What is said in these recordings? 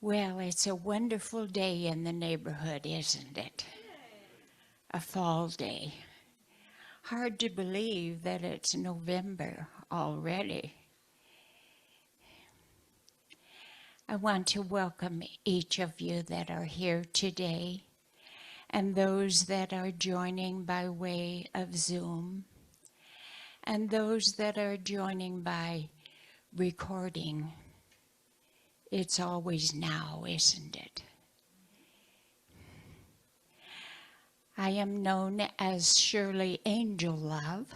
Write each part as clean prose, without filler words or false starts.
Well, it's a wonderful day in the neighborhood, isn't it? A fall day. Hard to believe that it's November already. I want to welcome each of you that are here today and those that are joining by way of Zoom and those that are joining by recording. It's always now, isn't it? I am known as Shirley Angel Love,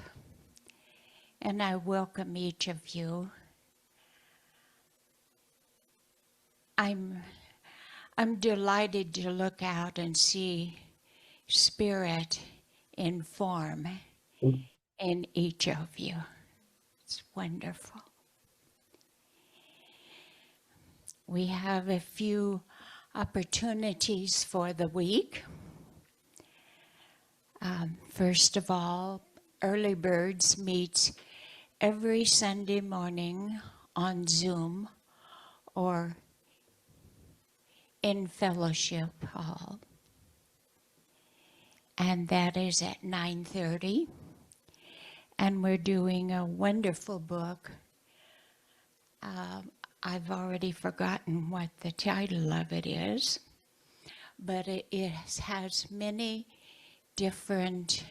and I welcome each of you. I'm delighted to look out and see spirit in form in each of you. It's wonderful. We have a few opportunities for the week. First of all, Early Birds meets every Sunday morning on Zoom or in Fellowship Hall. And that is at 9:30. And we're doing a wonderful book. I've already forgotten what the title of it is, but it has many different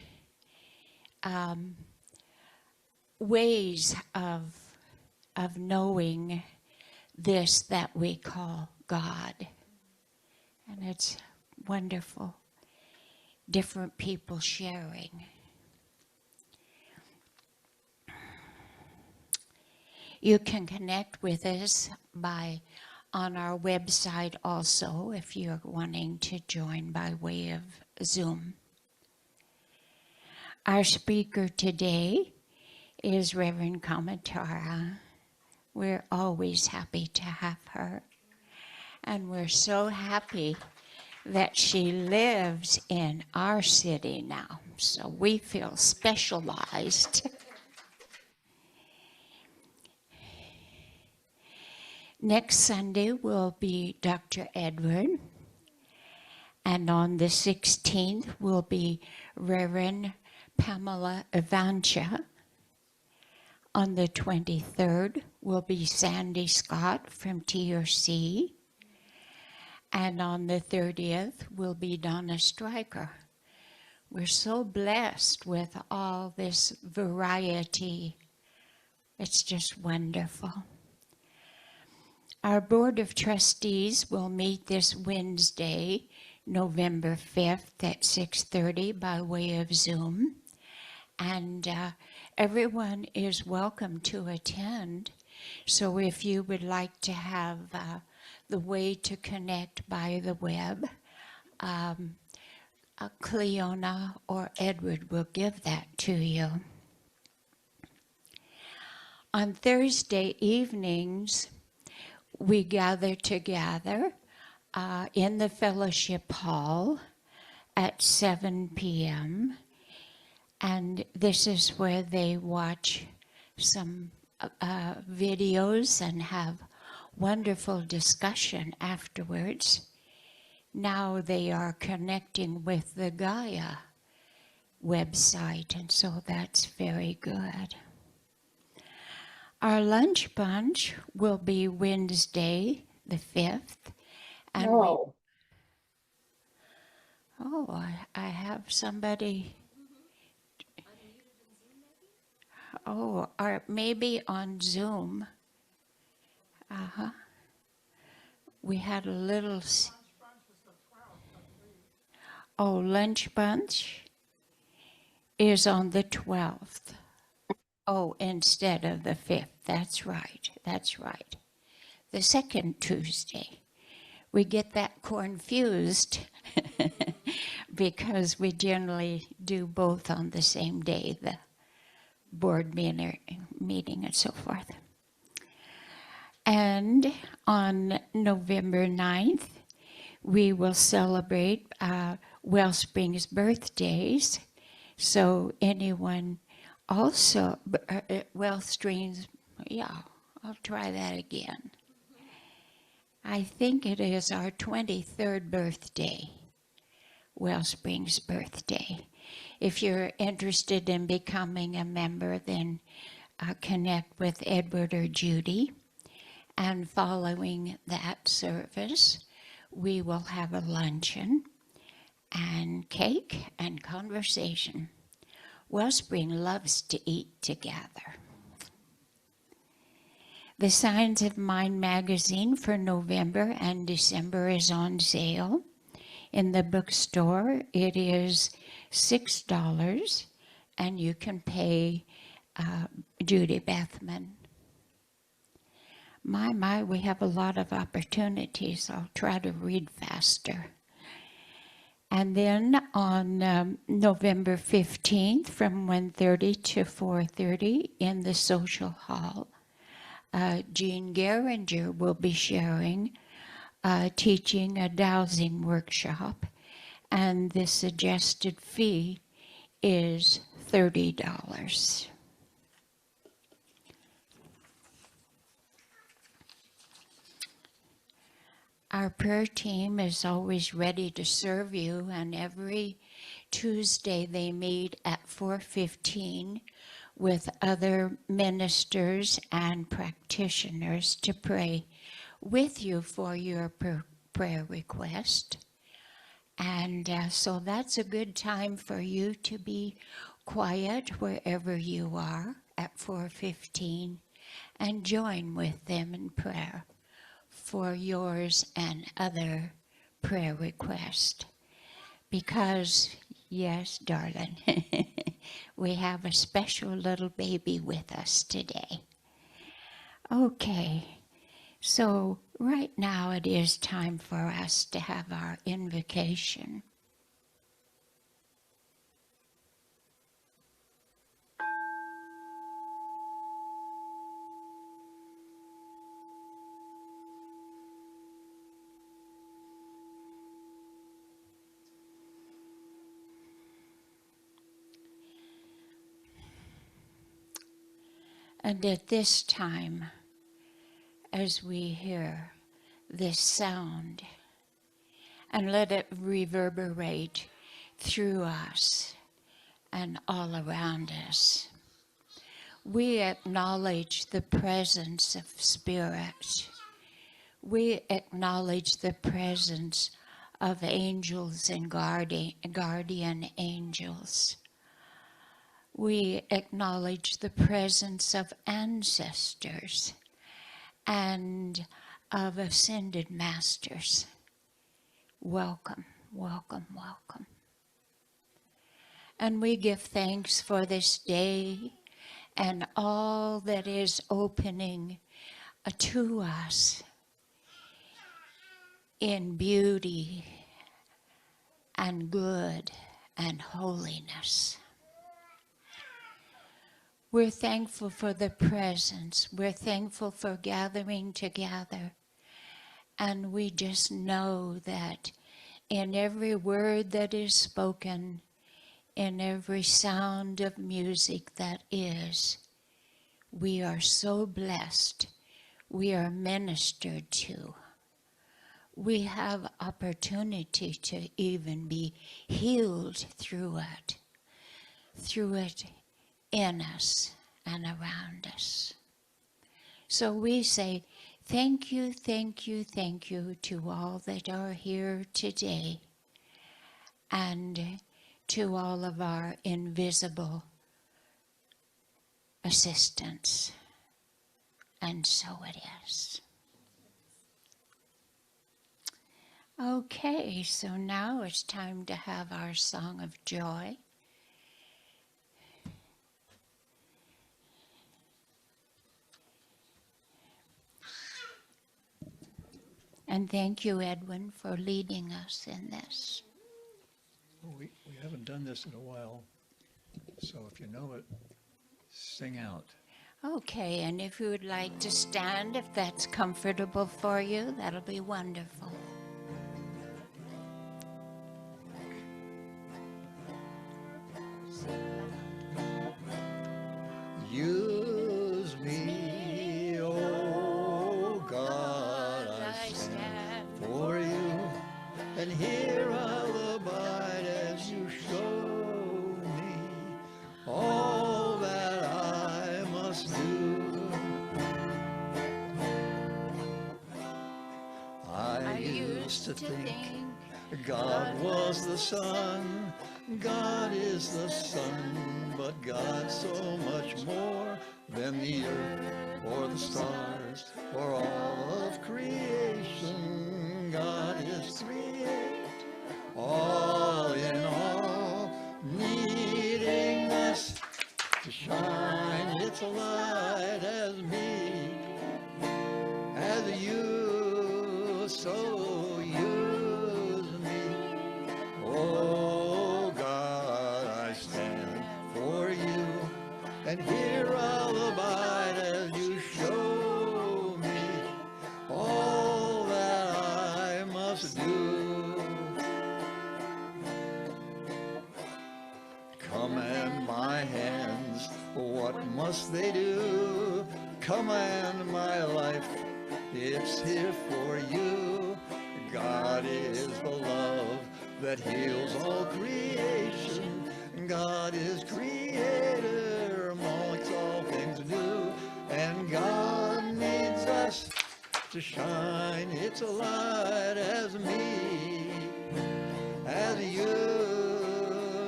ways of knowing this that we call God. And it's wonderful, different people sharing. You can connect with us on our website also if you're wanting to join by way of Zoom. Our speaker today is Reverend Kamatara. We're always happy to have her. And we're so happy that she lives in our city now. So we feel specialized. Next Sunday will be Dr. Edward. And on the 16th will be Reverend Pamela Evancha. On the 23rd will be Sandy Scott from TRC. And on the 30th will be Donna Stryker. We're so blessed with all this variety. It's just wonderful. Our Board of Trustees will meet this Wednesday, November 5th at 6:30 by way of Zoom. And everyone is welcome to attend. So if you would like to have the way to connect by the web, Cleona or Edward will give that to you. On Thursday evenings, we gather together in the Fellowship Hall at 7 p.m. And this is where they watch some videos and have wonderful discussion afterwards. Now they are connecting with the Gaia website, and so that's very good. Our lunch bunch will be Wednesday, the 5th. And I have somebody. Oh, or maybe on Zoom. We had a little. Lunch bunch is on the 12th. Oh, instead of the 5th. That's right. That's right. The second Tuesday. We get that confused because we generally do both on the same day, the board meeting and so forth. And on November 9th, we will celebrate Wellspring's birthdays. So anyone also, Wellspring's, yeah, I'll try that again. I think it is our 23rd birthday, Wellspring's birthday. If you're interested in becoming a member, then connect with Edward or Judy. And following that service, we will have a luncheon and cake and conversation. Wellspring loves to eat together. The Signs of Mind magazine for November and December is on sale. In the bookstore, it is $6, and you can pay Judy Bethman. My, we have a lot of opportunities. I'll try to read faster. And then on November 15th from 1:30 to 4:30 in the social hall, Jean Geringer will be sharing, teaching a dowsing workshop, and the suggested fee is $30. Our prayer team is always ready to serve you, and every Tuesday they meet at 4:15 with other ministers and practitioners to pray with you for your prayer request. And so that's a good time for you to be quiet wherever you are at 4:15 and join with them in prayer for yours and other prayer requests. Because, yes, darling, we have a special little baby with us today. Okay, so right now it is time for us to have our invocation. And at this time, as we hear this sound, and let it reverberate through us and all around us, we acknowledge the presence of Spirit. We acknowledge the presence of angels and guardian angels. We acknowledge the presence of ancestors and of ascended masters. Welcome, welcome, welcome. And we give thanks for this day and all that is opening to us in beauty and good and holiness. We're thankful for the presence. We're thankful for gathering together. And we just know that in every word that is spoken, in every sound of music that is, we are so blessed. We are ministered to. We have opportunity to even be healed through it in us and around us. So we say, thank you, thank you, thank you to all that are here today, and to all of our invisible assistants. And so it is. Okay, so now it's time to have our song of joy. And thank you, Edwin, for leading us in this. Well, we haven't done this in a while, so if you know it, sing out. Okay, and if you would like to stand, if that's comfortable for you, that'll be wonderful. Use me, oh God, I stand to think God was the sun, God is the sun, but God's so much more than the earth or the stars or all of creation. God is creator, all in all, needing us to shine its light as me, as you so use me. Oh God, I stand for you, and here I'll abide as you show me all that I must do. Command my hands, what must they do? Command my life, it's here for you. God is the love that heals all creation. God is creator amongst all things new. And God needs us to shine its light as me, as you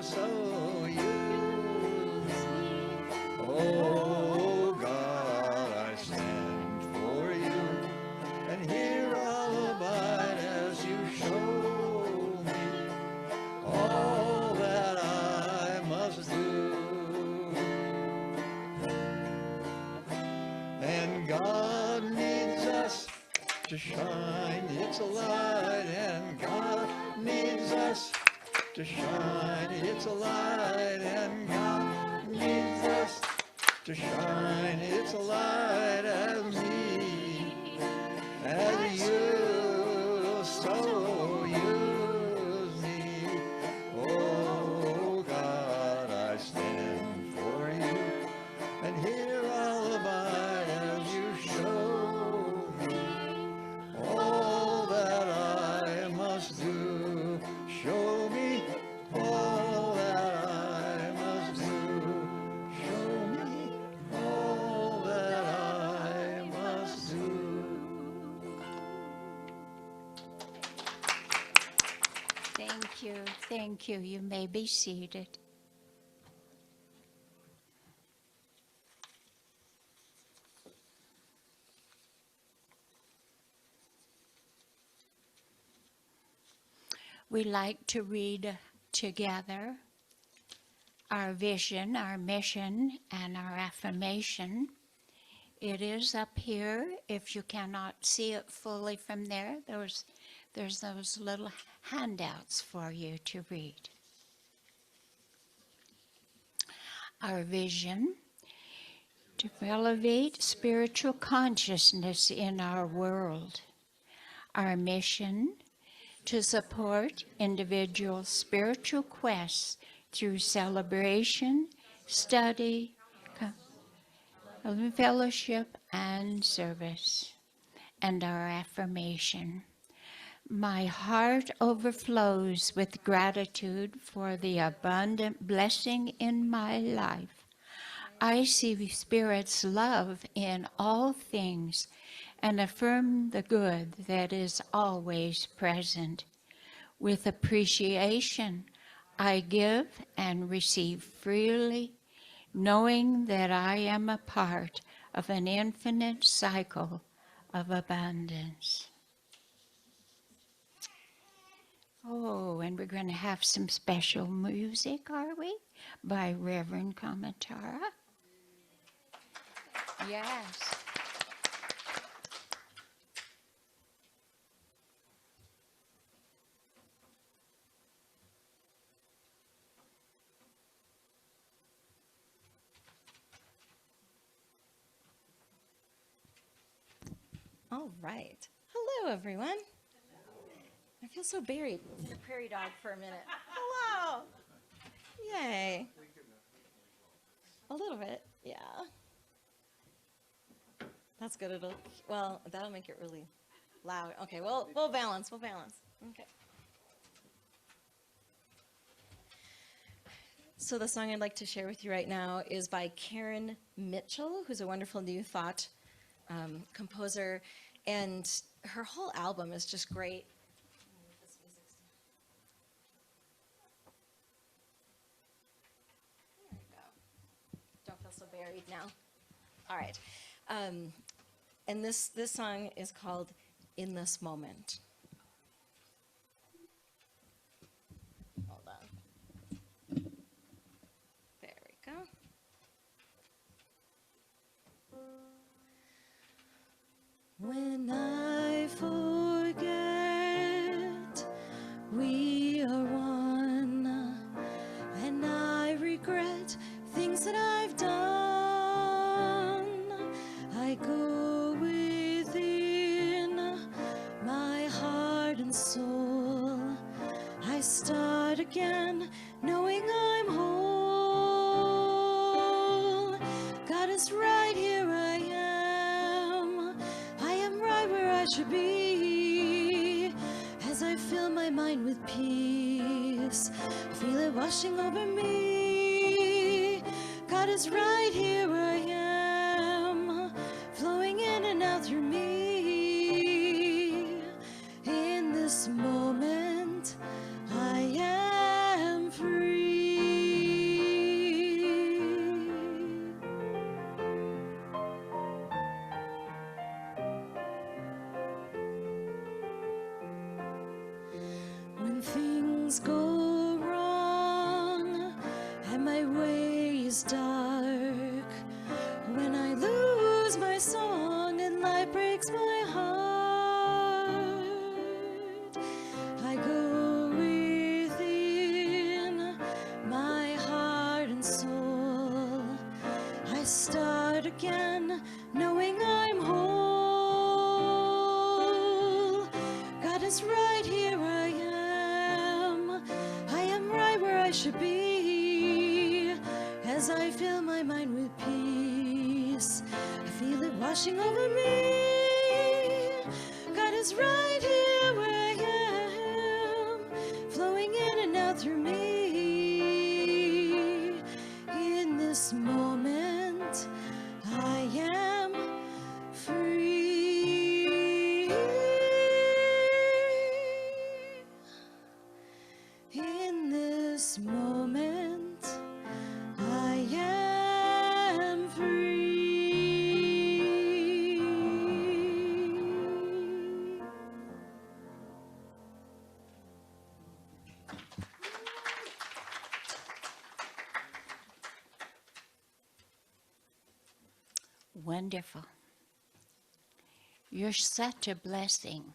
so use me. Oh God, I stand for you, and here I'll abide as you show me all that I must do. And God needs us to shine its light, and God needs us to shine its light, and God needs us to shine its light as me, as you so use me. Oh God, I stand for you, and here I'll abide as you show me all that I must do. Show me all that I must do. Show me all that I must do. Thank you. Thank you. You may be seated. We like to read together our vision, our mission, and our affirmation. It is up here. If you cannot see it fully from there, there's those little handouts for you to read. Our vision: to elevate spiritual consciousness in our world. Our mission: to support individual spiritual quests through celebration, study, fellowship, and service. And our affirmation: my heart overflows with gratitude for the abundant blessing in my life. I see Spirit's love in all things and affirm the good that is always present. With appreciation, I give and receive freely, knowing that I am a part of an infinite cycle of abundance. Oh, and we're going to have some special music, are we? By Reverend Kamatara. Yes. All right. Hello, everyone. I feel so buried. Prairie dog for a minute. Hello. Yay. A little bit, yeah. That's good. That'll make it really loud. Okay, we'll balance. Okay. So the song I'd like to share with you right now is by Karen Mitchell, who's a wonderful New Thought composer, and her whole album is just great. buried now. All right. And this song is called In This Moment. Hold on. There we go. When I forget we are one, and I regret things that I've done, I go within my heart and soul. I start again, knowing I'm whole. God is right, here I am. I am right where I should be. As I fill my mind with peace, feel it washing over me. God is right, here I am, flowing in and out through me. In this moment, I am free. When things go wrong and my way is dark, when I lose my song and light breaks my heart, I go within my heart and soul. I start again, knowing I'm whole. God is right, here I am. I am right where I should be. As I fill my mind with peace, I feel it washing over me. God is right here where I am, flowing in and out through me. In this moment, I am free. In this moment, I am free. Wonderful. You're such a blessing.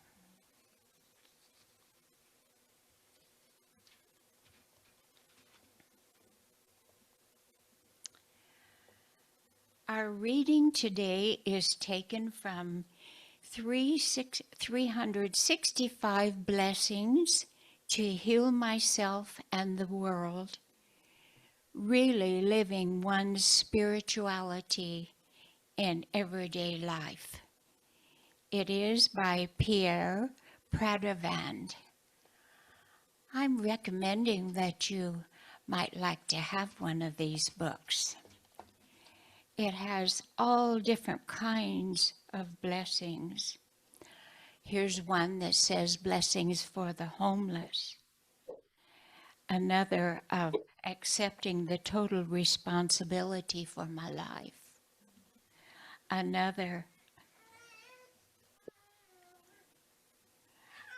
Our reading today is taken from 365 Blessings to Heal Myself and the World, Really Living One's Spirituality in Everyday Life. It is by Pierre Pradavand. I'm recommending that you might like to have one of these books. It has all different kinds of blessings. Here's one that says blessings for the homeless. Another of accepting the total responsibility for my life. Another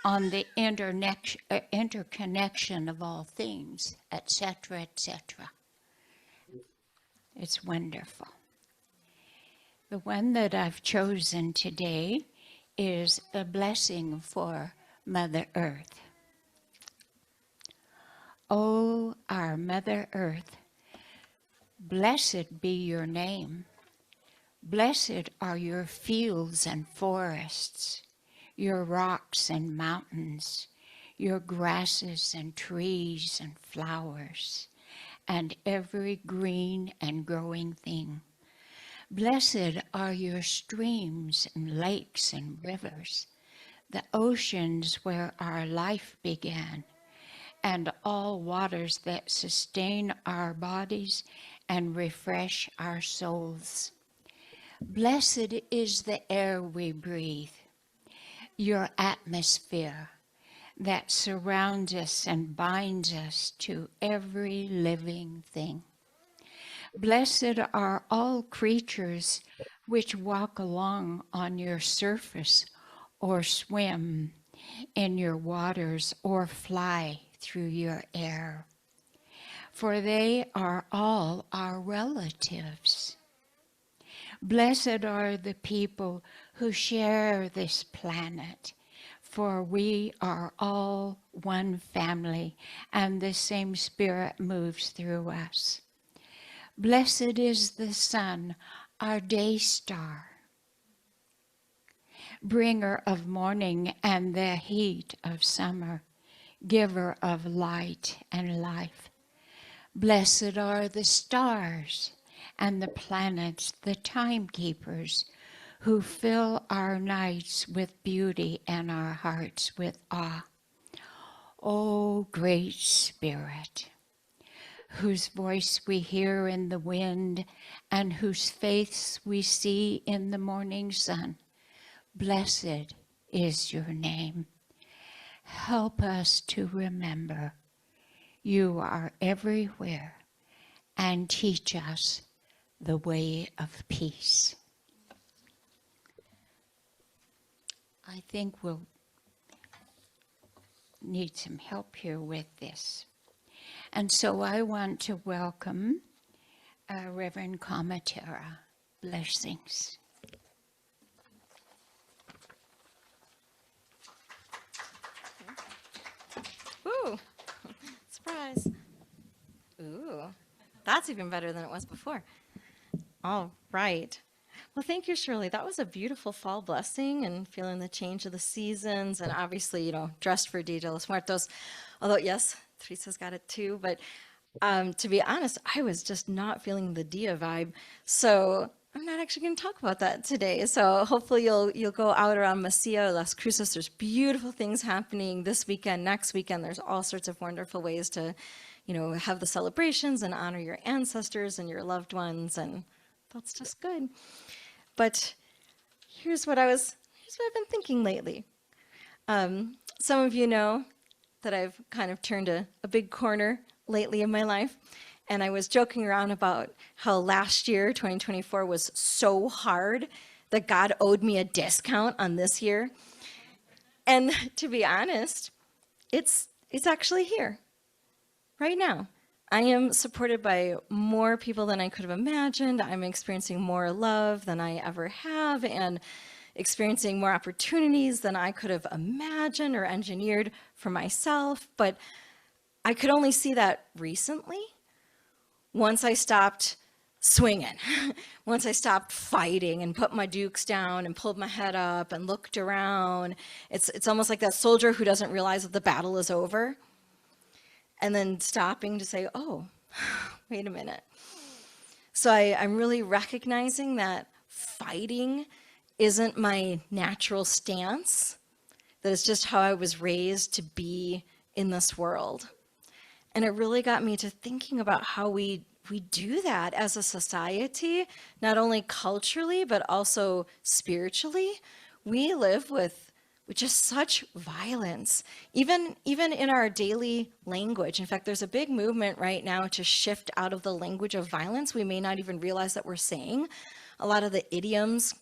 on the interconnection of all things, etc., etc. It's wonderful. The one that I've chosen today is a blessing for Mother Earth. Oh, our Mother Earth, blessed be your name. Blessed are your fields and forests, your rocks and mountains, your grasses and trees and flowers, and every green and growing thing. Blessed are your streams and lakes and rivers, the oceans where our life began, and all waters that sustain our bodies and refresh our souls. Blessed is the air we breathe, your atmosphere that surrounds us and binds us to every living thing. Blessed are all creatures which walk along on your surface, or swim in your waters, or fly through your air. For they are all our relatives. Blessed are the people who share this planet, for we are all one family, and the same Spirit moves through us. Blessed is the sun, our day star, bringer of morning and the heat of summer, giver of light and life. Blessed are the stars and the planets, the timekeepers, who fill our nights with beauty and our hearts with awe. O great Spirit, whose voice we hear in the wind and whose face we see in the morning sun, blessed is your name. Help us to remember you are everywhere and teach us the way of peace. I think we'll need some help here with this. And so I want to welcome Reverend Kamatara. Blessings. Ooh, surprise. Ooh, that's even better than it was before. All right. Well, thank you, Shirley. That was a beautiful fall blessing and feeling the change of the seasons and obviously, dressed for Dia de los Muertos. Although, yes, Teresa's got it too. But to be honest, I was just not feeling the Dia vibe. So I'm not actually going to talk about that today. So hopefully you'll go out around Masia, Las Cruces. There's beautiful things happening this weekend, next weekend. There's all sorts of wonderful ways to, have the celebrations and honor your ancestors and your loved ones. And that's just good. But here's what I've been thinking lately. Some of you know that I've kind of turned a big corner lately in my life. And I was joking around about how last year, 2024, was so hard that God owed me a discount on this year. And to be honest, it's actually here, right now. I am supported by more people than I could have imagined. I'm experiencing more love than I ever have and experiencing more opportunities than I could have imagined or engineered for myself. But I could only see that recently once I stopped swinging, once I stopped fighting and put my dukes down and pulled my head up and looked around. It's almost like that soldier who doesn't realize that the battle is over. And then stopping to say, oh, wait a minute. So I'm really recognizing that fighting isn't my natural stance, that it's just how I was raised to be in this world. And it really got me to thinking about how we do that as a society, not only culturally, but also spiritually. We live with just such violence, even in our daily language. In fact, there's a big movement right now to shift out of the language of violence. We may not even realize that we're saying. A lot of the idioms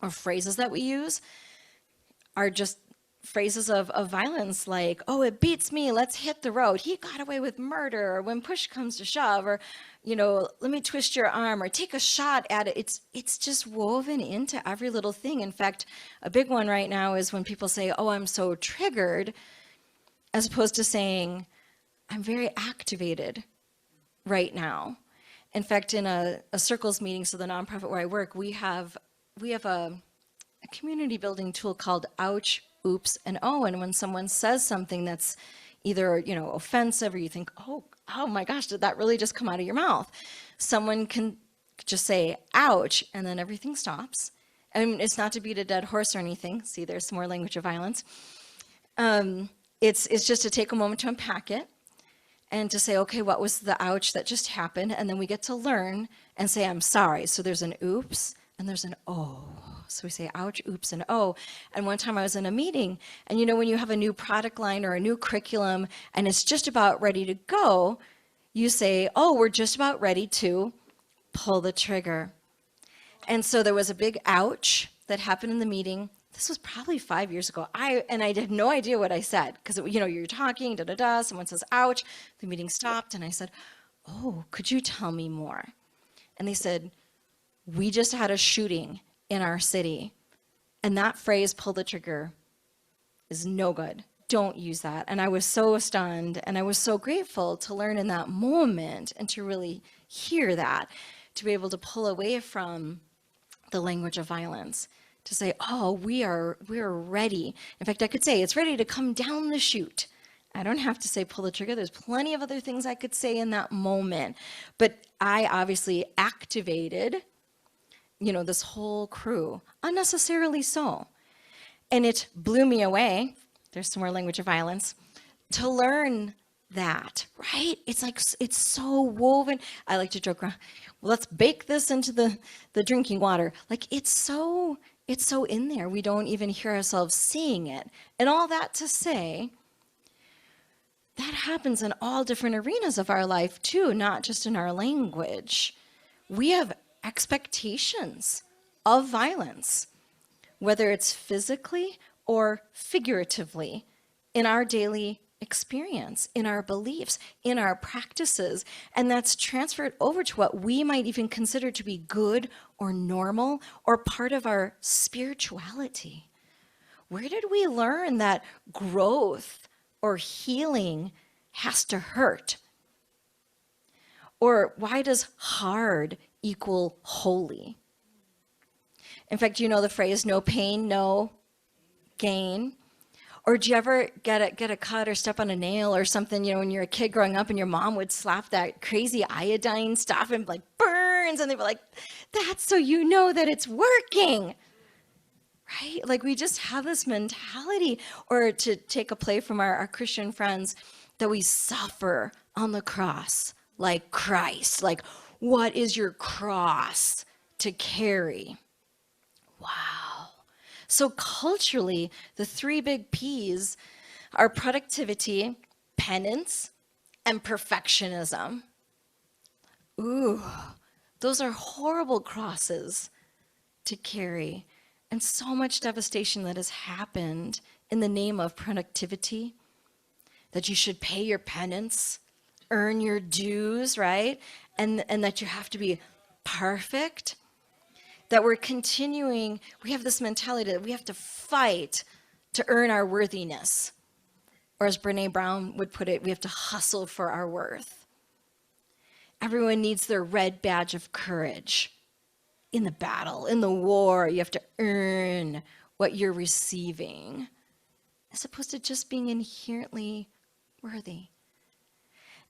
or phrases that we use are just phrases of violence, like, oh, it beats me, let's hit the road. He got away with murder, or when push comes to shove, or, let me twist your arm, or take a shot at it. It's just woven into every little thing. In fact, a big one right now is when people say, oh, I'm so triggered, as opposed to saying, I'm very activated right now. In fact, in a circles meeting, so the nonprofit where I work, we have a community building tool called Ouch, Oops, and Oh. And when someone says something that's either, offensive, or you think, oh my gosh, did that really just come out of your mouth? Someone can just say, ouch, and then everything stops. I mean, it's not to beat a dead horse or anything. See, there's some more language of violence. It's just to take a moment to unpack it and to say, okay, what was the ouch that just happened? And then we get to learn and say, I'm sorry. So there's an oops and there's an oh. So we say, ouch, oops, and oh. And one time I was in a meeting, and when you have a new product line or a new curriculum and it's just about ready to go, you say, oh, we're just about ready to pull the trigger. And so there was a big ouch that happened in the meeting. This was probably 5 years ago. I had no idea what I said because, you're talking, da-da-da, someone says, ouch. The meeting stopped and I said, oh, could you tell me more? And they said, we just had a shooting in our city. And that phrase, pull the trigger, is no good. Don't use that. And I was so stunned and I was so grateful to learn in that moment and to really hear that, to be able to pull away from the language of violence, to say, oh, we are ready. In fact, I could say it's ready to come down the chute. I don't have to say pull the trigger. There's plenty of other things I could say in that moment. But I obviously activated, this whole crew, unnecessarily so. And it blew me away. There's some more language of violence to learn that, right? It's like, it's so woven. I like to joke around, well, let's bake this into the drinking water. Like it's so in there. We don't even hear ourselves seeing it. And all that to say, that happens in all different arenas of our life too, not just in our language. We have expectations of violence, whether it's physically or figuratively, in our daily experience, in our beliefs, in our practices, and that's transferred over to what we might even consider to be good or normal or part of our spirituality. Where did we learn that growth or healing has to hurt? Or why does hard equal holy? In fact, the phrase, no pain, no gain. Or do you ever get a cut or step on a nail or something, when you're a kid growing up and your mom would slap that crazy iodine stuff and like burns, and they were like, that's so you know that it's working, right? Like we just have this mentality, or to take a play from our Christian friends, that we suffer on the cross like Christ. Like, what is your cross to carry? Wow. So culturally, the three big P's are productivity, penance, and perfectionism. Ooh, those are horrible crosses to carry. And so much devastation that has happened in the name of productivity, that you should pay your penance, earn your dues, right? And that you have to be perfect. That we're continuing, we have this mentality that we have to fight to earn our worthiness. Or as Brene Brown would put it, we have to hustle for our worth. Everyone needs their red badge of courage. In the battle, in the war, you have to earn what you're receiving, as opposed to just being inherently worthy.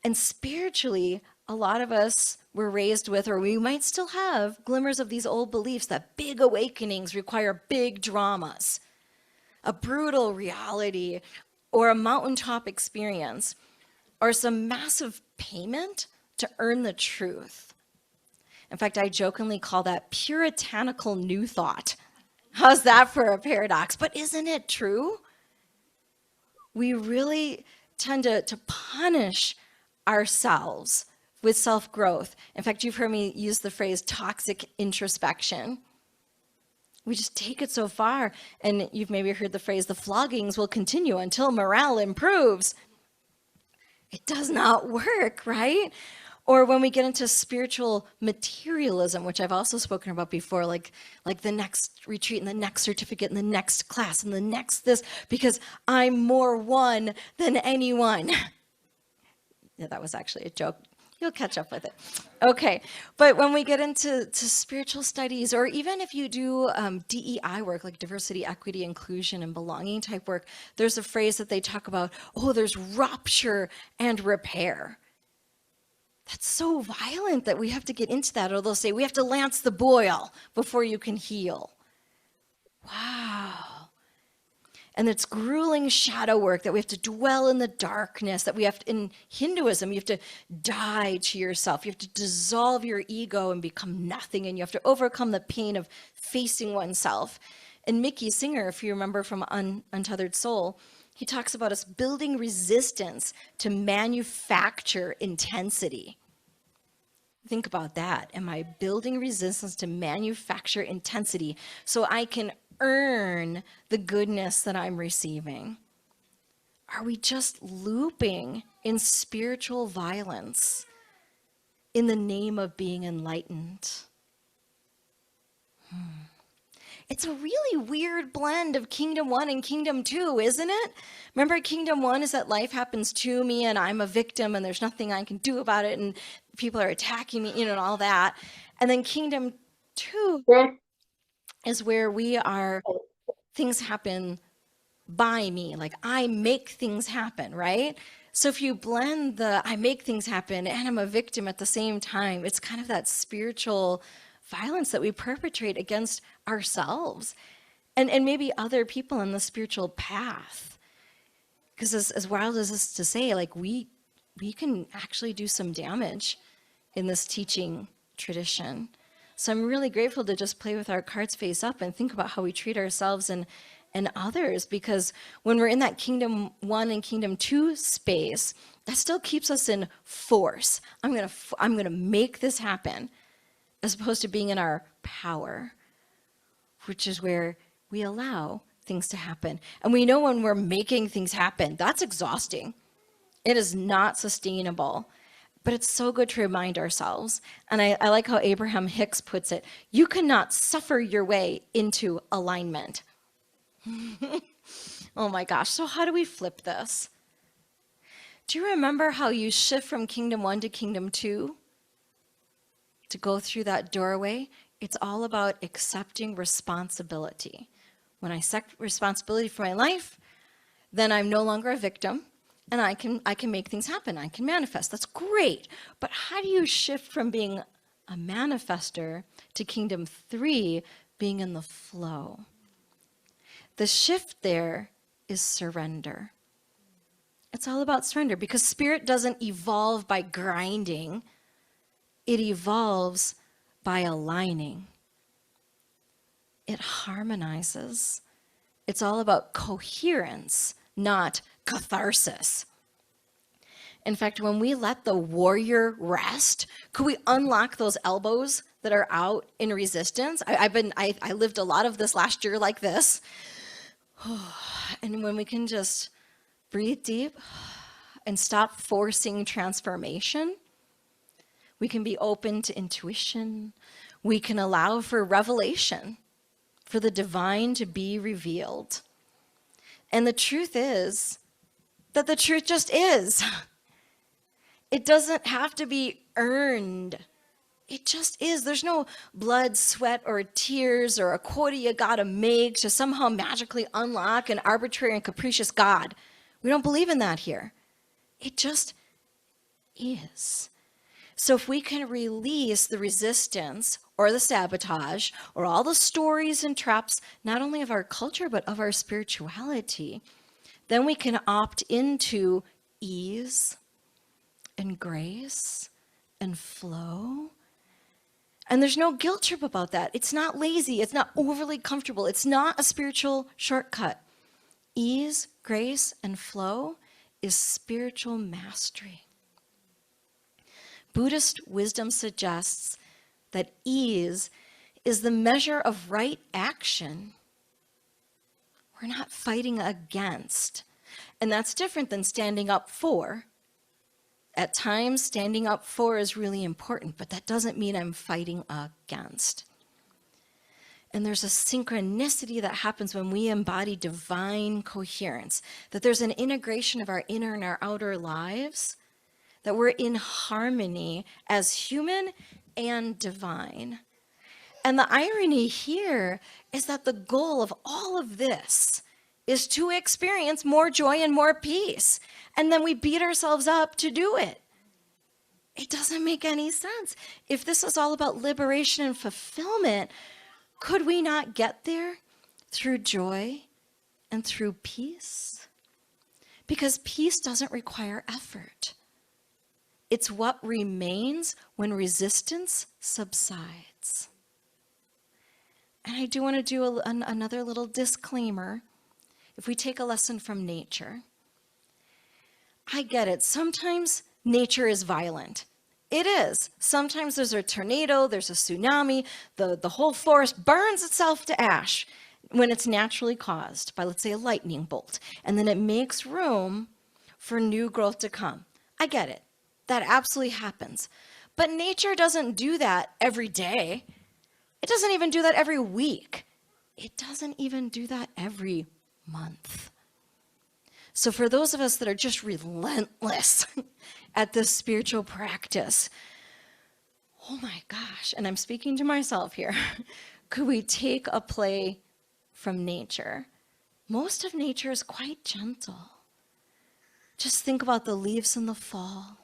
And spiritually, a lot of us were raised with, or we might still have, glimmers of these old beliefs that big awakenings require big dramas, a brutal reality, or a mountaintop experience, or some massive payment to earn the truth. In fact, I jokingly call that puritanical new thought. How's that for a paradox? But isn't it true? We really tend to punish ourselves with self-growth. In fact, you've heard me use the phrase toxic introspection. We just take it so far, and you've maybe heard the phrase, the floggings will continue until morale improves. It does not work, right? Or when we get into spiritual materialism, which I've also spoken about before, like the next retreat and the next certificate and the next class and the next this, because I'm more one than anyone. Yeah, that was actually a joke. You'll catch up with it. Okay, but when we get into spiritual studies, or even if you do DEI work, like diversity, equity, inclusion, and belonging type work, there's a phrase that they talk about, there's rupture and repair. That's so violent that we have to get into that, or they'll say, we have to lance the boil before you can heal. Wow. And it's grueling shadow work that we have to dwell in the darkness, that we have to, in Hinduism, you have to die to yourself. You have to dissolve your ego and become nothing, and you have to overcome the pain of facing oneself. And Mickey Singer, if you remember from Untethered Soul, he talks about us building resistance to manufacture intensity. Think about that. Am I building resistance to manufacture intensity so I can earn the goodness that I'm receiving? Are we just looping in spiritual violence in the name of being enlightened? It's a really weird blend of Kingdom 1 and Kingdom 2, isn't it? Remember, Kingdom 1 is that life happens to me and I'm a victim and there's nothing I can do about it and people are attacking me, and all that. And then Kingdom 2 is where things happen by me, like I make things happen, right? So if you blend the I make things happen and I'm a victim at the same time, it's kind of that spiritual violence that we perpetrate against ourselves and maybe other people in the spiritual path. Because as wild as this is to say, like we can actually do some damage in this teaching tradition. So I'm really grateful to just play with our cards face up and think about how we treat ourselves and others, because when we're in that Kingdom 1 and Kingdom 2 space, that still keeps us in force. I'm gonna make this happen, as opposed to being in our power, which is where we allow things to happen. And we know when we're making things happen, that's exhausting. It is not sustainable. But it's so good to remind ourselves. And I like how Abraham Hicks puts it, you cannot suffer your way into alignment. Oh my gosh, so how do we flip this? Do you remember how you shift from Kingdom 1 to Kingdom 2? To go through that doorway, it's all about accepting responsibility. When I accept responsibility for my life, then I'm no longer a victim, and I can make things happen. I can manifest. That's great. But how do you shift from being a manifester to Kingdom 3, being in the flow? The shift there is surrender. It's all about surrender, because spirit doesn't evolve by grinding. It evolves by aligning. It harmonizes. It's all about coherence, not catharsis. In fact, when we let the warrior rest, could we unlock those elbows that are out in resistance? I lived a lot of this last year like this. And when we can just breathe deep and stop forcing transformation, we can be open to intuition. We can allow for revelation, for the divine to be revealed. And the truth is that the truth just is. It doesn't have to be earned. It just is. There's no blood, sweat, or tears or a quota you gotta make to somehow magically unlock an arbitrary and capricious God. We don't believe in that here. It just is. So if we can release the resistance or the sabotage or all the stories and traps, not only of our culture, but of our spirituality, then we can opt into ease and grace and flow. And there's no guilt trip about that. It's not lazy. It's not overly comfortable. It's not a spiritual shortcut. Ease, grace, and flow is spiritual mastery. Buddhist wisdom suggests that ease is the measure of right action. We're not fighting against. And that's different than standing up for. At times, standing up for is really important, but that doesn't mean I'm fighting against. And there's a synchronicity that happens when we embody divine coherence, that there's an integration of our inner and our outer lives, that we're in harmony as human and divine. And the irony here is that the goal of all of this is to experience more joy and more peace. And then we beat ourselves up to do it. It doesn't make any sense. If this is all about liberation and fulfillment, could we not get there through joy and through peace? Because peace doesn't require effort. It's what remains when resistance subsides. And I do want to do another little disclaimer. If we take a lesson from nature, I get it. Sometimes nature is violent. It is. Sometimes there's a tornado, there's a tsunami, the whole forest burns itself to ash when it's naturally caused by, let's say, a lightning bolt. And then it makes room for new growth to come. I get it. That absolutely happens. But nature doesn't do that every day. It doesn't even do that every week. It doesn't even do that every month. So for those of us that are just relentless at this spiritual practice, oh my gosh, and I'm speaking to myself here, could we take a play from nature? Most of nature is quite gentle. Just think about the leaves in the fall,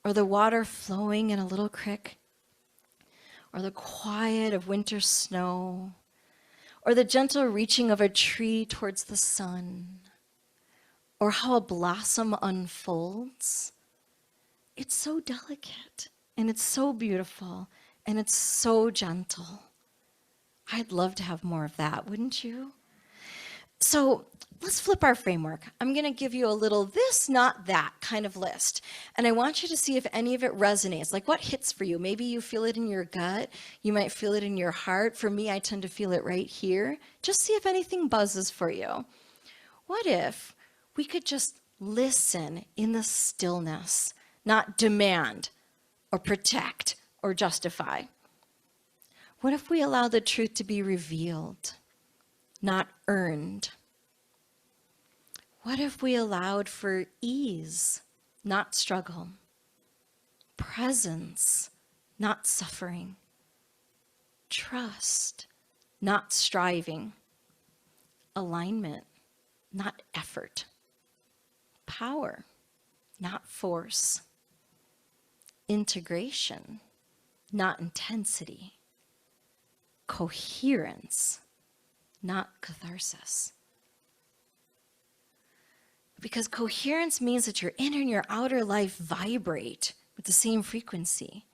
or the water flowing in a little creek, or the quiet of winter snow, or the gentle reaching of a tree towards the sun, or how a blossom unfolds. It's so delicate, and it's so beautiful, and it's so gentle. I'd love to have more of that, wouldn't you? So let's flip our framework. I'm going to give you a little this, not that kind of list. And I want you to see if any of it resonates. Like what hits for you? Maybe you feel it in your gut. You might feel it in your heart. For me, I tend to feel it right here. Just see if anything buzzes for you. What if we could just listen in the stillness, not demand or protect or justify? What if we allow the truth to be revealed, not earned? What if we allowed for ease, not struggle? Presence, not suffering. Trust, not striving. Alignment, not effort. Power, not force. Integration, not intensity. Coherence, not catharsis. Because coherence means that your inner and your outer life vibrate with the same frequency.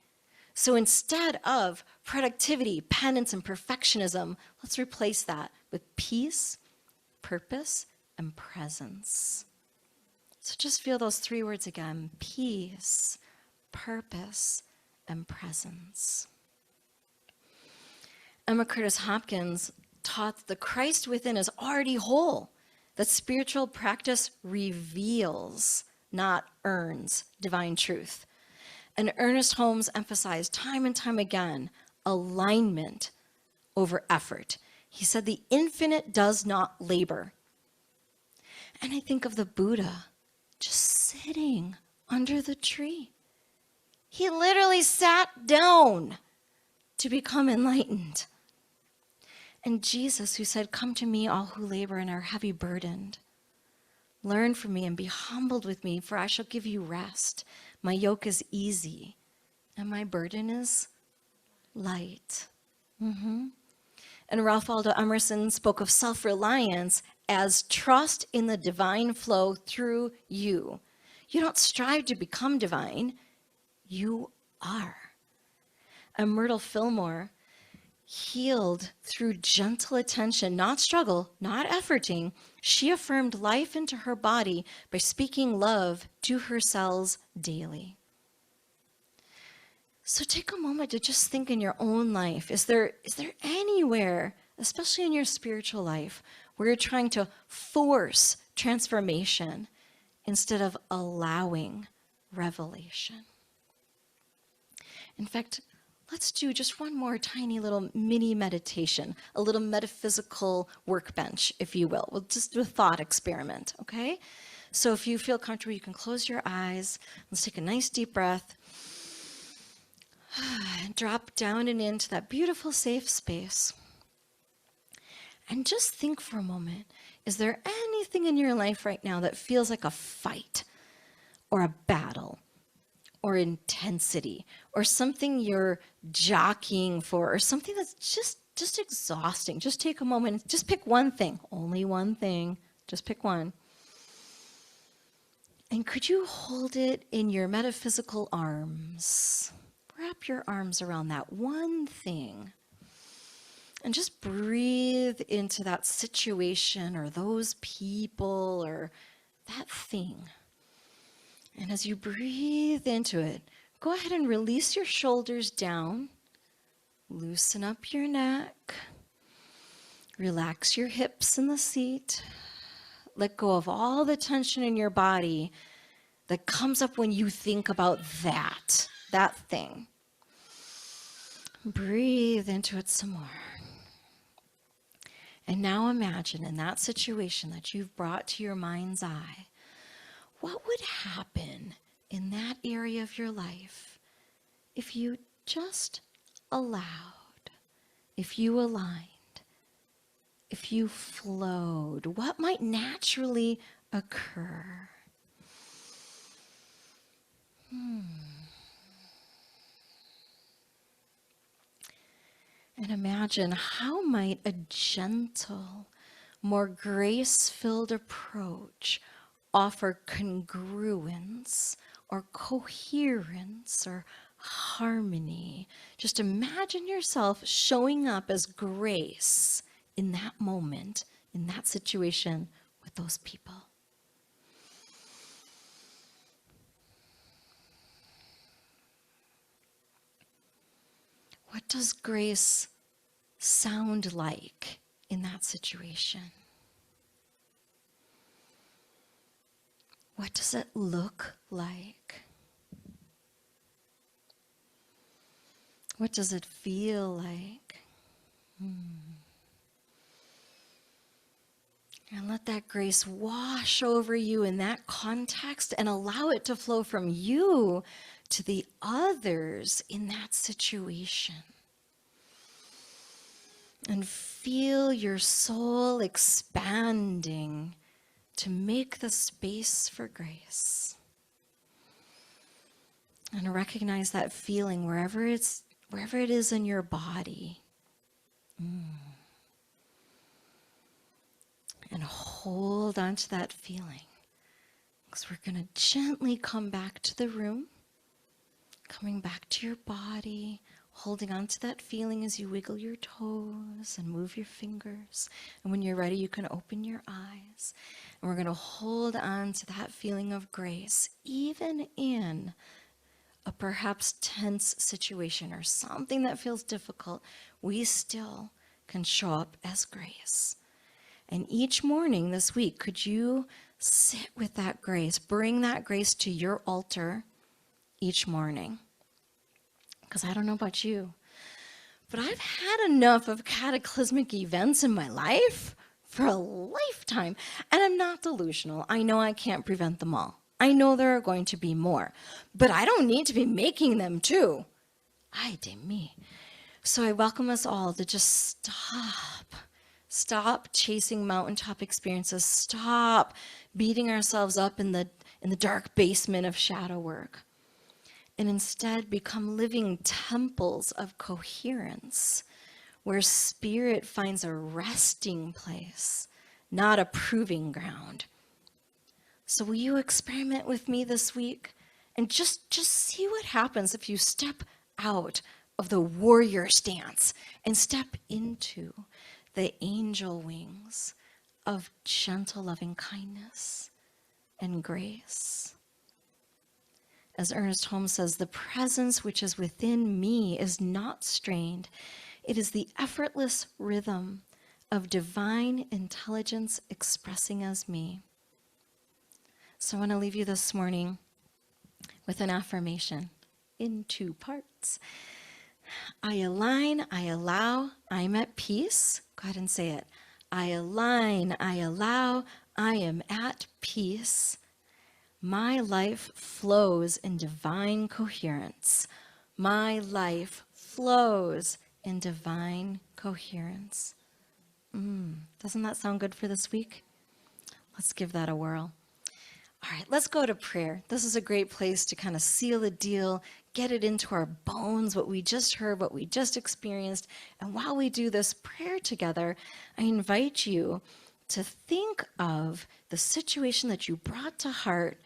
So instead of productivity, penance, and perfectionism, let's replace that with peace, purpose, and presence. So just feel those three words again: peace, purpose, and presence. Emma Curtis Hopkins taught that the Christ within is already whole, that spiritual practice reveals, not earns, divine truth. And Ernest Holmes emphasized time and time again alignment over effort. He said the infinite does not labor. And I think of the Buddha just sitting under the tree. He literally sat down to become enlightened. And Jesus, who said, "Come to me, all who labor and are heavy burdened. Learn from me and be humbled with me, for I shall give you rest. My yoke is easy, and my burden is light." And Ralph Waldo Emerson spoke of self-reliance as trust in the divine flow through you. You don't strive to become divine. You are. And Myrtle Fillmore healed through gentle attention, not struggle, not efforting. She affirmed life into her body by speaking love to her cells daily. So take a moment to just think in your own life. Is there anywhere, especially in your spiritual life, where you're trying to force transformation instead of allowing revelation? In fact, let's do just one more tiny little mini meditation, a little metaphysical workbench, if you will. We'll just do a thought experiment, okay? So if you feel comfortable, you can close your eyes. Let's take a nice deep breath. Drop down and into that beautiful safe space. And just think for a moment, is there anything in your life right now that feels like a fight or a battle or intensity or something you're jockeying for or something that's just exhausting? Just take a moment, just pick one thing, only one thing, just pick one. And could you hold it in your metaphysical arms? Wrap your arms around that one thing and just breathe into that situation or those people or that thing. And as you breathe into it, go ahead and release your shoulders down. Loosen up your neck. Relax your hips in the seat. Let go of all the tension in your body that comes up when you think about that thing. Breathe into it some more. And now imagine in that situation that you've brought to your mind's eye, what would happen in that area of your life if you just allowed, if you aligned, if you flowed? What might naturally occur? And imagine, how might a gentle, more grace-filled approach offer congruence or coherence or harmony? Just imagine yourself showing up as grace in that moment, in that situation with those people. What does grace sound like in that situation? What does it look like? What does it feel like? And let that grace wash over you in that context and allow it to flow from you to the others in that situation. And feel your soul expanding to make the space for grace. And recognize that feeling wherever it is in your body. And hold on to that feeling. Because we're going to gently come back to the room. Coming back to your body. Holding on to that feeling as you wiggle your toes and move your fingers. And when you're ready, you can open your eyes. And we're going to hold on to that feeling of grace, even in a perhaps tense situation or something that feels difficult. We still can show up as grace. And each morning this week, could you sit with that grace, bring that grace to your altar each morning? Because I don't know about you, but I've had enough of cataclysmic events in my life for a lifetime. And I'm not delusional. I know I can't prevent them all. I know there are going to be more, but I don't need to be making them too. Ay de me. So I welcome us all to just stop chasing mountaintop experiences. Stop beating ourselves up in the dark basement of shadow work. And instead become living temples of coherence, where spirit finds a resting place, not a proving ground. So will you experiment with me this week and just see what happens if you step out of the warrior stance and step into the angel wings of gentle loving kindness and grace. As Ernest Holmes says, the presence which is within me is not strained. It is the effortless rhythm of divine intelligence expressing as me. So I want to leave you this morning with an affirmation in 2 parts. I align, I allow, I'm at peace. Go ahead and say it. I align, I allow, I am at peace. My life flows in divine coherence. My life flows in divine coherence. Doesn't that sound good for this week? Let's give that a whirl. All right, let's go to prayer. This is a great place to kind of seal the deal, get it into our bones, what we just heard, what we just experienced. And while we do this prayer together, I invite you to think of the situation that you brought to heart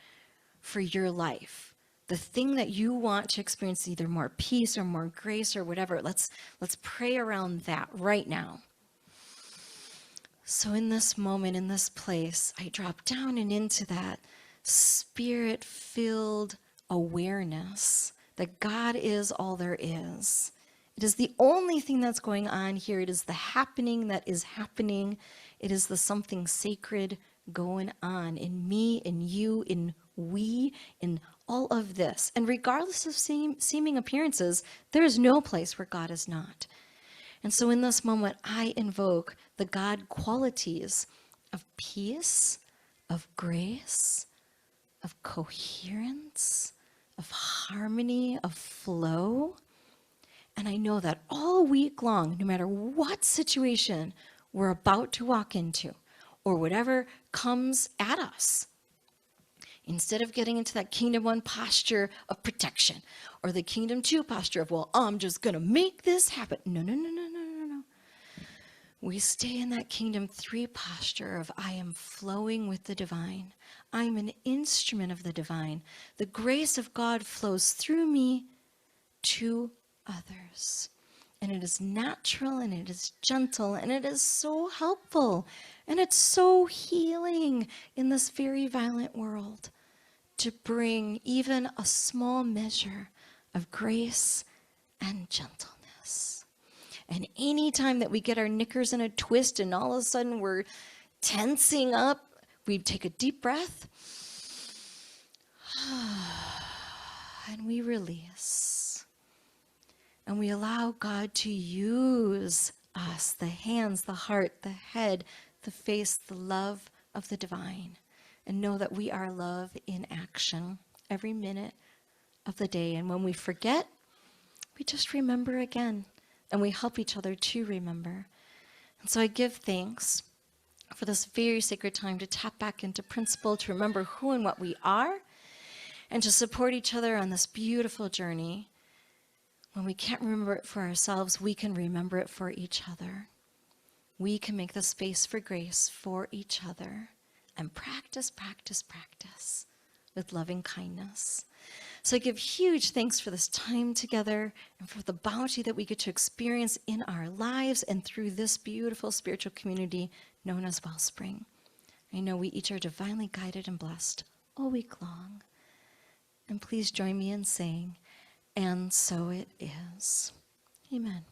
for your life, the thing that you want to experience, either more peace or more grace or whatever. Let's pray around that right now. So in this moment, in this place, I drop down and into that spirit-filled awareness that God is all there is. It is the only thing that's going on here. It is the happening that is happening. It is the something sacred going on in me, in you, in we, in all of this. And regardless of seeming appearances, there is no place where God is not. And so in this moment, I invoke the God qualities of peace, of grace, of coherence, of harmony, of flow. And I know that all week long, no matter what situation we're about to walk into or whatever comes at us, instead of getting into that kingdom one posture of protection or the kingdom two posture of, well, I'm just going to make this happen. No, no, no, no, no, no, no. We stay in that kingdom three posture of I am flowing with the divine. I'm an instrument of the divine. The grace of God flows through me to others. And it is natural and it is gentle and it is so helpful and it's so healing in this very violent world to bring even a small measure of grace and gentleness. And anytime that we get our knickers in a twist and all of a sudden we're tensing up, we take a deep breath and we release. And we allow God to use us, the hands, the heart, the head, the face, the love of the divine. And know that we are love in action every minute of the day. And when we forget, we just remember again. And we help each other to remember. And so I give thanks for this very sacred time to tap back into principle, to remember who and what we are, and to support each other on this beautiful journey. When we can't remember it for ourselves, we can remember it for each other. We can make the space for grace for each other and practice, practice, practice with loving kindness. So I give huge thanks for this time together and for the bounty that we get to experience in our lives and through this beautiful spiritual community known as Wellspring. I know we each are divinely guided and blessed all week long. And please join me in saying, and so it is. Amen.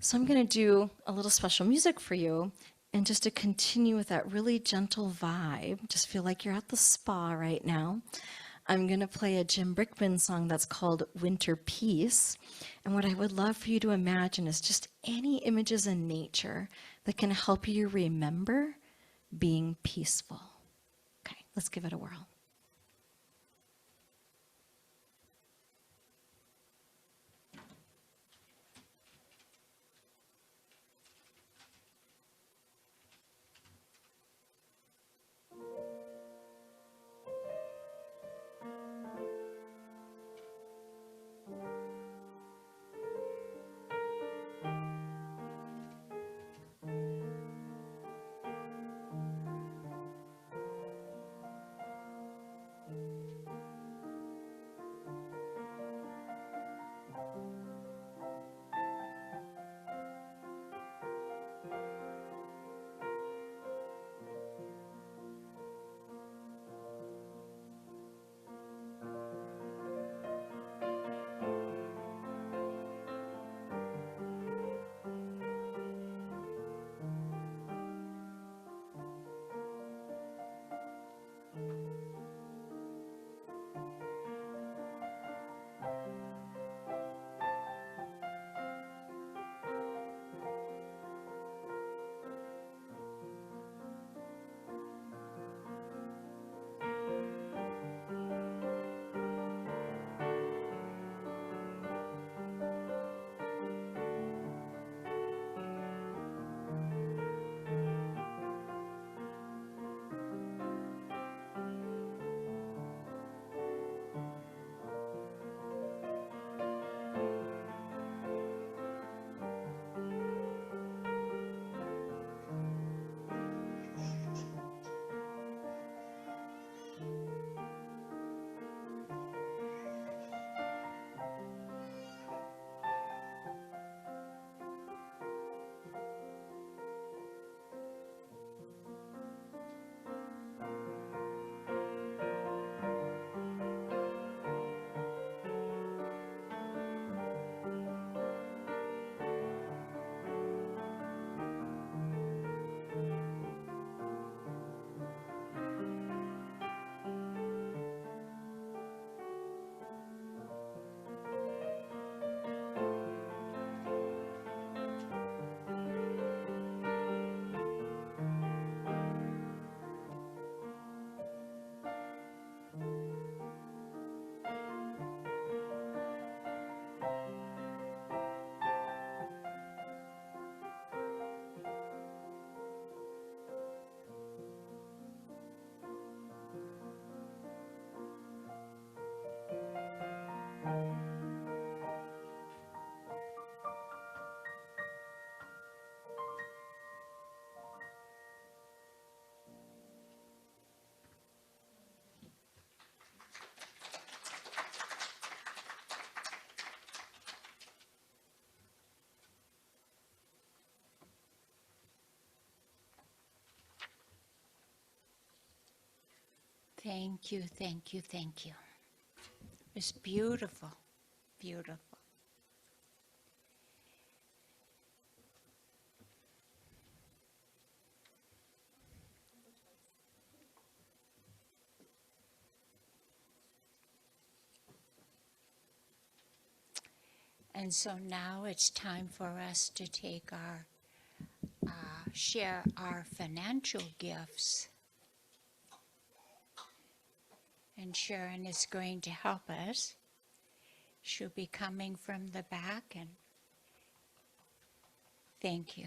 So I'm going to do a little special music for you. And just to continue with that really gentle vibe, just feel like you're at the spa right now. I'm going to play a Jim Brickman song that's called Winter Peace. And what I would love for you to imagine is just any images in nature that can help you remember being peaceful. Okay, let's give it a whirl. Thank you, thank you, thank you. It's beautiful, beautiful. And so now it's time for us to take our, share our financial gifts. And Sharon is going to help us. She'll be coming from the back, and thank you.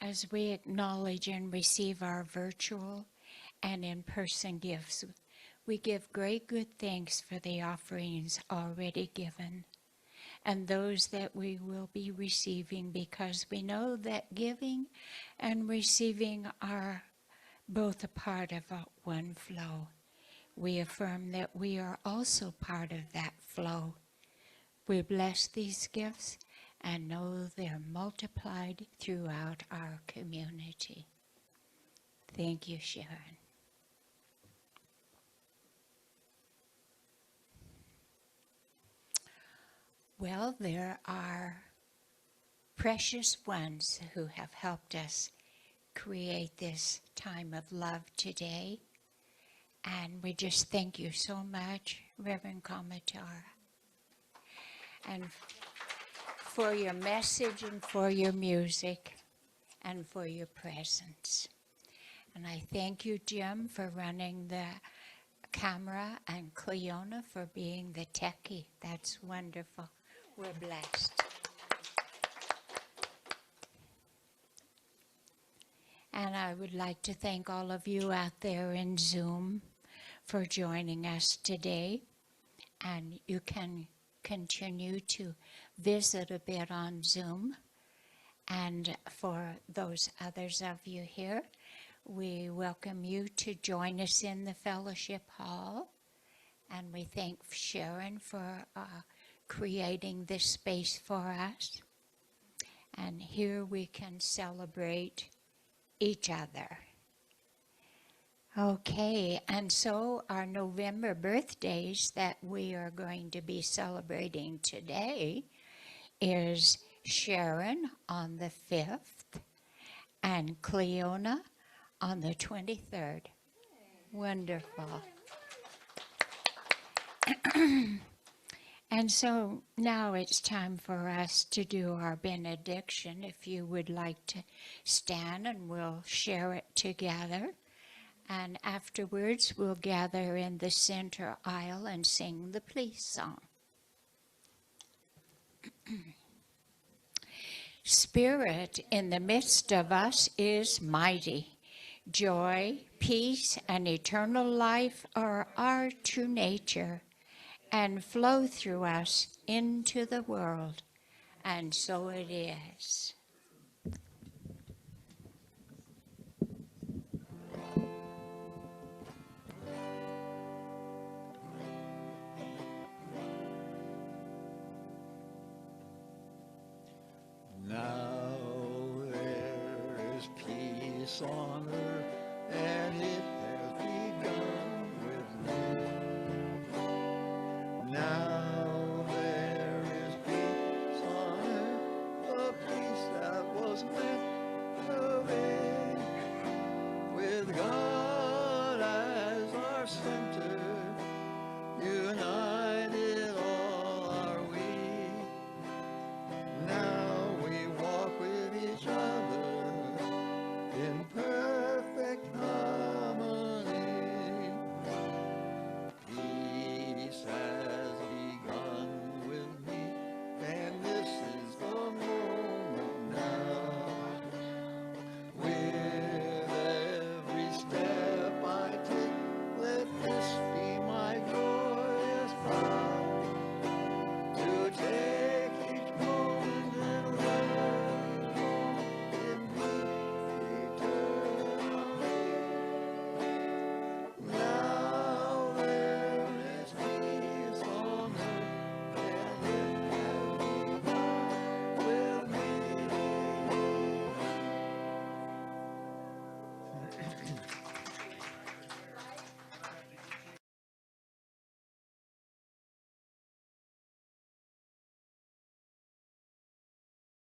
As we acknowledge and receive our virtual and in-person gifts, we give great good thanks for the offerings already given and those that we will be receiving, because we know that giving and receiving are both a part of one flow. We affirm that we are also part of that flow. We bless these gifts and know they're multiplied throughout our community. Thank you, Sharon. Well, there are precious ones who have helped us create this time of love today. And we just thank you so much, Reverend Kamatara, and for your message and for your music and for your presence. And I thank you, Jim, for running the camera, and Cleona for being the techie. That's wonderful. We're blessed. And I would like to thank all of you out there in Zoom for joining us today. And you can continue to visit a bit on Zoom. And for those others of you here, we welcome you to join us in the fellowship hall. And we thank Sharon for creating this space for us. And here we can celebrate each other. Okay, and so our November birthdays that we are going to be celebrating today is Sharon on the 5th and Cleona on the 23rd. Wonderful. And so now it's time for us to do our benediction. If you would like to stand, and we'll share it together. And afterwards, we'll gather in the center aisle and sing the peace song. Spirit in the midst of us is mighty. Joy, peace, and eternal life are our true nature and flow through us into the world. And so it is. Now there is peace on earth